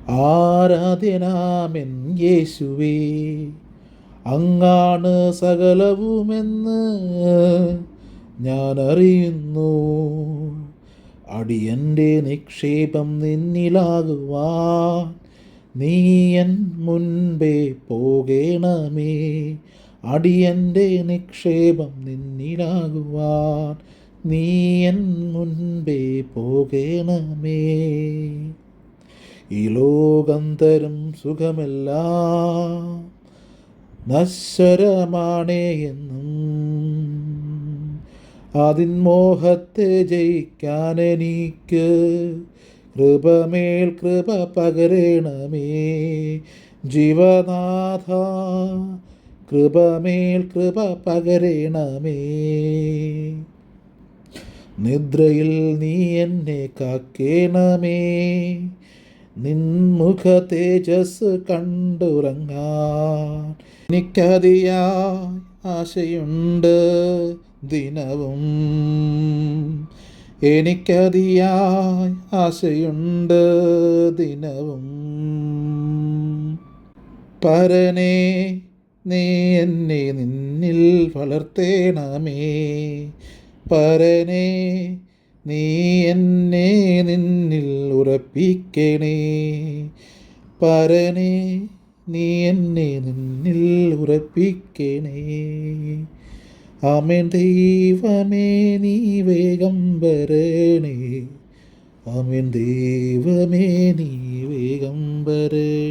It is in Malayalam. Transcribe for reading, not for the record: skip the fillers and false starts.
ആരാധ്യനാമെൻ യേശുവേ, അങ്ങാണ് സകലവുമെന്ന് ഞാൻ അറിയുന്നു. അടിയൻ്റെ നിക്ഷേപം നിന്നിലാകുവാൻ നീ എൻ മുൻപേ പോകേണമേ. അടിയൻ്റെ നിക്ഷേപം നിന്നിലാകുവാൻ നീ എൻ മുൻപേ പോകേണമേ. ഈ ലോകം തരും സുഖമെല്ലാം നശ്വരമാണേ എന്നും അതിൻ മോഹത്തെ ജയിക്കാൻ എനിക്ക് കൃപമേൽ കൃപ പകരണമേ. ജീവനാഥ, കൃപമേൽ കൃപ പകരണമേ. നിദ്രയിൽ നീ എന്നെ കാക്കേണമേ. നിൻമുഖ തേജസ് കണ്ടുറങ്ങാൻ എനിക്കതിയായി ആശയുണ്ട് ദിനവും. എനിക്കതിയായി ആശയുണ്ട് ദിനവും. പരനേ, നീ എന്നെ നിന്നിൽ വളർത്തേണമേ. പരനേ, നീ എന്നെ നിന്നിൽ ഉറപ്പിക്കണേ. പരനേ, നീ എന്നെ നിന്നിൽ ഉറപ്പിക്കണേ. ആമേൻ. ദൈവമേ, നീ വേഗം വരണേ. ആമേൻ. ദൈവമേ, നീ വേഗം വരണേ.